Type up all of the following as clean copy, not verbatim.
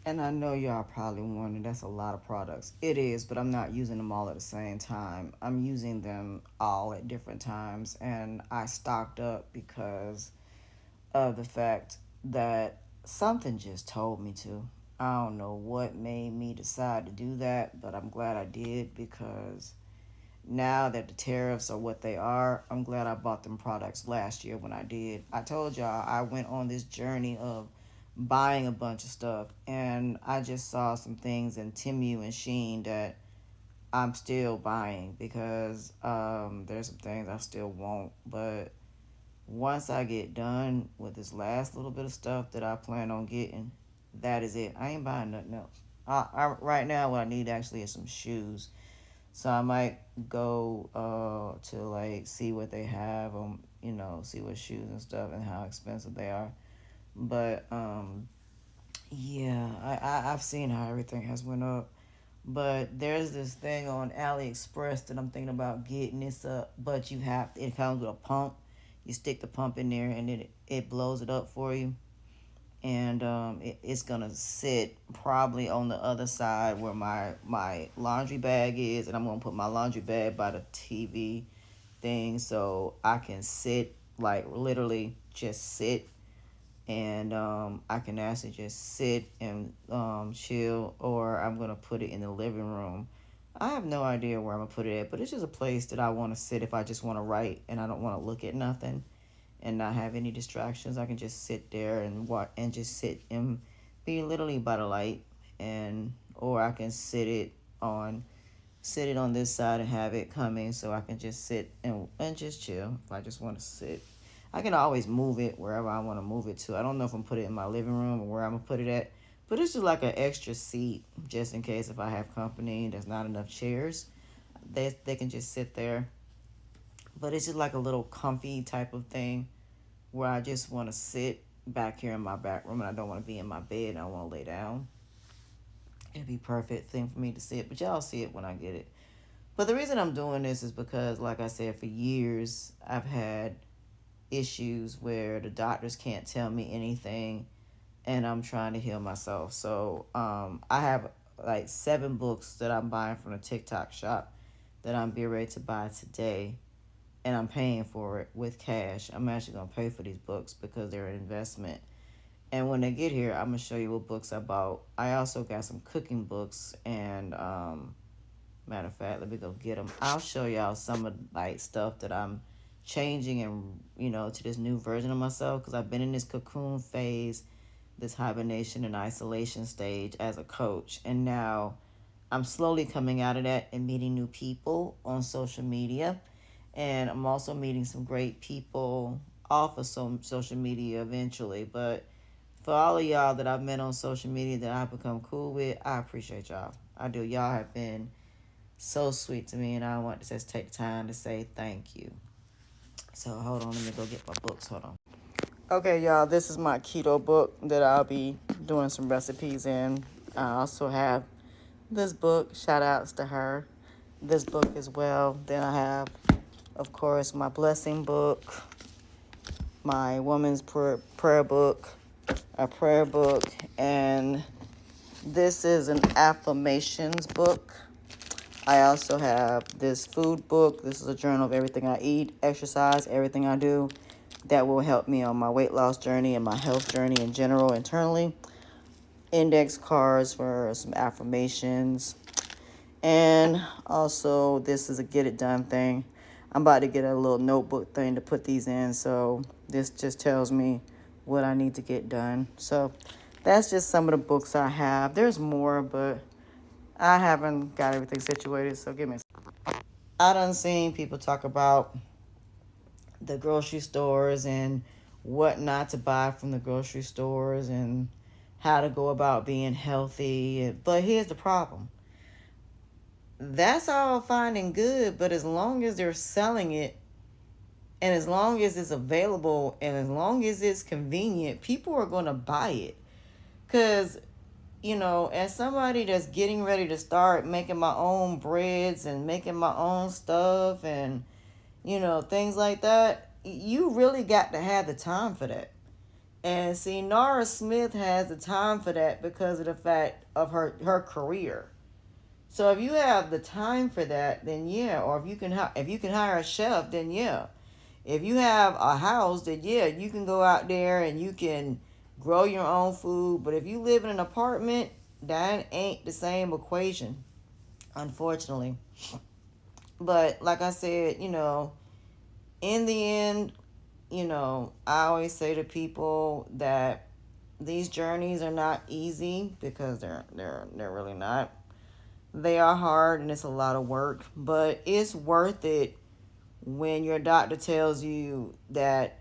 And I know y'all probably wondering that's a lot of products. It is, but I'm not using them all at the same time. I'm using them all at different times, and I stocked up because of the fact that something just told me to. I don't know what made me decide to do that, but I'm glad I did because now that the tariffs are what they are, I'm glad I bought them products last year when I did. I told y'all I went on this journey of buying a bunch of stuff, and I just saw some things in Temu and Sheen that I'm still buying because there's some things I still want. But once I get done with this last little bit of stuff that I plan on getting, that is it. I ain't buying nothing else. Right now, what I need actually is some shoes. So I might go to like see what they have, see what shoes and stuff and how expensive they are. But yeah, I've seen how everything has went up. But there's this thing on AliExpress that I'm thinking about getting. But it comes with a pump. You stick the pump in there and it blows it up for you. And it's gonna sit probably on the other side where my laundry bag is, and I'm gonna put my laundry bag by the TV thing so I can sit, like literally just sit, and I can actually just sit and chill, or I'm gonna put it in the living room. I have no idea where I'm gonna put it at, but it's just a place that I want to sit if I just want to write and I don't want to look at nothing and not have any distractions. I can just sit there and watch and just sit and be literally by the light, and or I can on sit it on this side and have it coming so I can just sit and just chill if I just want to sit. I can always move it wherever I want to move it to. I don't know if I'm put it in my living room or where I'm gonna put it at, but it's just like an extra seat just in case if I have company. There's not enough chairs. They can just sit there, but it's just like a little comfy type of thing where I just want to sit back here in my back room and I don't want to be in my bed and I want to lay down. It'd be perfect thing for me to sit, but y'all see it when I get it. But the reason I'm doing this is because, like I said, for years I've had issues where the doctors can't tell me anything, and I'm trying to heal myself. So I have like 7 books that I'm buying from the TikTok shop that I'm be ready to buy today, and I'm paying for it with cash. I'm actually gonna pay for these books because they're an investment. And when they get here, I'm gonna show you what books I bought. I also got some cooking books, and matter of fact, let me go get them. I'll show y'all some of like stuff that I'm changing and to this new version of myself because I've been in this cocoon phase, this hibernation and isolation stage as a coach, and now I'm slowly coming out of that and meeting new people on social media, and I'm also meeting some great people off of some social media eventually. But for all of y'all that I've met on social media that I've become cool with, I appreciate y'all. I do. Y'all have been so sweet to me, and I want to just take time to say thank you. So hold on, let me go get my books. Hold on. Okay, y'all, this is my keto book that I'll be doing some recipes in. I also have this book. Shout outs to her. This book as well. Then I have, of course, my blessing book, my woman's prayer book, a prayer book, and this is an affirmations book. I also have this food book. This is a journal of everything I eat, exercise, everything I do that will help me on my weight loss journey and my health journey in general internally. Index cards for some affirmations. And also, this is a get it done thing. I'm about to get a little notebook thing to put these in. So this just tells me what I need to get done. So that's just some of the books I have. There's more, but I haven't got everything situated. So give me a second. I done seen people talk about the grocery stores and what not to buy from the grocery stores and how to go about being healthy. But here's the problem. That's all fine and good, but as long as they're selling it and as long as it's available and as long as it's convenient, people are going to buy it. Because, as somebody that's getting ready to start making my own breads and making my own stuff and things like that, you really got to have the time for that. And see, Nora Smith has the time for that because of the fact of her career. So if you have the time for that, then yeah. Or if you can hire a chef, then yeah. If you have a house, then yeah, you can go out there and you can grow your own food. But if you live in an apartment, that ain't the same equation, unfortunately. But like I said, in the end, I always say to people that these journeys are not easy because they're really not. They are hard and it's a lot of work, but it's worth it when your doctor tells you that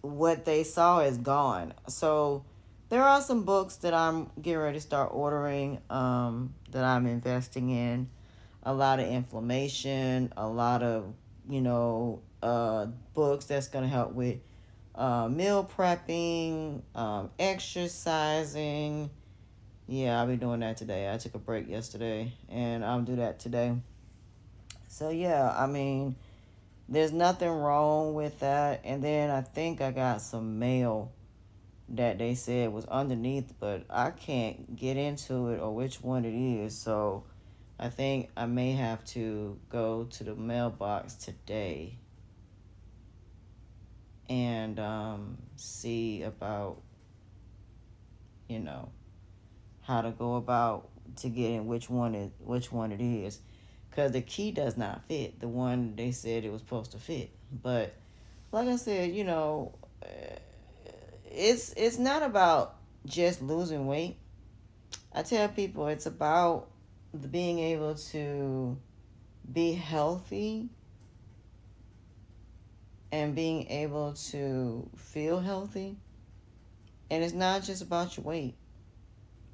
what they saw is gone. So there are some books that I'm getting ready to start ordering, that I'm investing in. A lot of inflammation, a lot of, books that's going to help with meal prepping, exercising. Yeah, I'll be doing that today. I took a break yesterday and I'll do that today. So, yeah, I mean, there's nothing wrong with that. And then I think I got some mail that they said was underneath, but I can't get into it or which one it is. So I think I may have to go to the mailbox today and see about, you know, how to go about to getting which one it is, because the key does not fit the one they said it was supposed to fit. But like I said, it's not about just losing weight. I tell people it's about being able to be healthy and being able to feel healthy. And it's not just about your weight.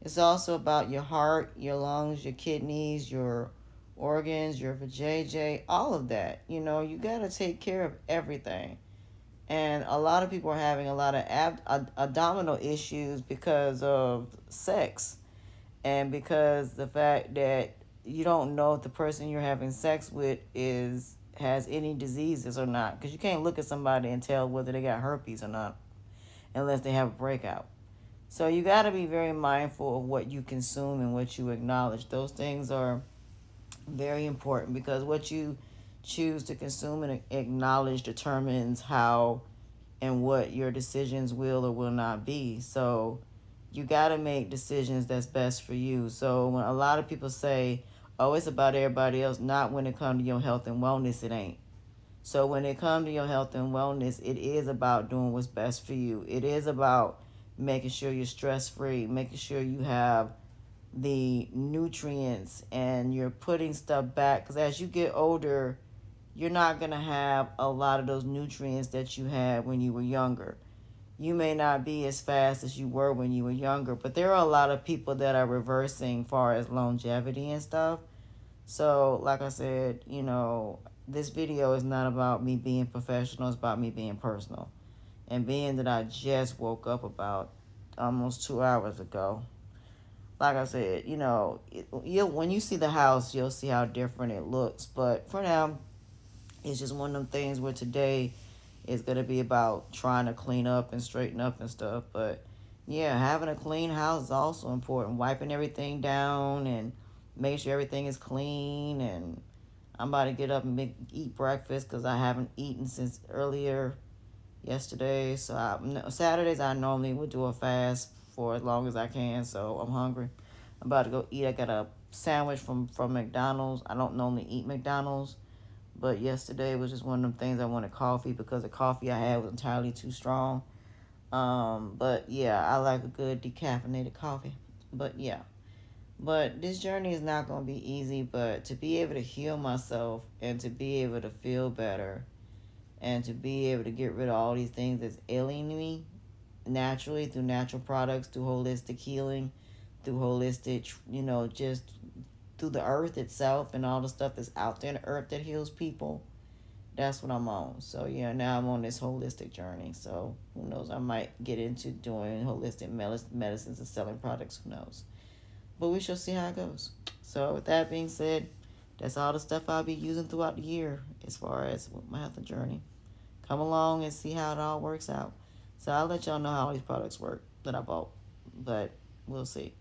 It's also about your heart, your lungs, your kidneys, your organs, your vajayjay, all of that. You got to take care of everything. And a lot of people are having a lot of abdominal issues because of sex and because the fact that you don't know if the person you're having sex with has any diseases or not, because you can't look at somebody and tell whether they got herpes or not unless they have a breakout. So you got to be very mindful of what you consume and what you acknowledge. Those things are very important because what you choose to consume and acknowledge determines how and what your decisions will or will not be. So you got to make decisions that's best for you. So when a lot of people say, oh, it's about everybody else, not when it comes to your health and wellness, it ain't. So when it comes to your health and wellness, it is about doing what's best for you. It is about making sure you're stress free, making sure you have the nutrients and you're putting stuff back, because as you get older, you're not going to have a lot of those nutrients that you had when you were younger. You may not be as fast as you were when you were younger, but there are a lot of people that are reversing far as longevity and stuff. So like I said, this video is not about me being professional, it's about me being personal. And being that I just woke up about almost 2 hours ago, like I said, when you see the house, you'll see how different it looks. But for now, it's just one of them things where today is going to be about trying to clean up and straighten up and stuff. But yeah, having a clean house is also important. Wiping everything down and make sure everything is clean. And I'm about to get up and eat breakfast because I haven't eaten since earlier yesterday. So Saturdays I normally would do a fast for as long as I can. So I'm hungry. I'm about to go eat. I got a sandwich from McDonald's. I don't normally eat McDonald's, but yesterday was just one of them things I wanted coffee because the coffee I had was entirely too strong. But yeah, I like a good decaffeinated coffee. But yeah. But this journey is not going to be easy, but to be able to heal myself and to be able to feel better and to be able to get rid of all these things that's ailing me naturally through natural products, through holistic healing, through holistic, just through the earth itself and all the stuff that's out there in the earth that heals people. That's what I'm on. So yeah, now I'm on this holistic journey. So who knows? I might get into doing holistic medicines and selling products. Who knows? But we shall see how it goes. So with that being said, that's all the stuff I'll be using throughout the year as far as my health journey. Come along and see how it all works out. So I'll let y'all know how these products work that I bought, but we'll see.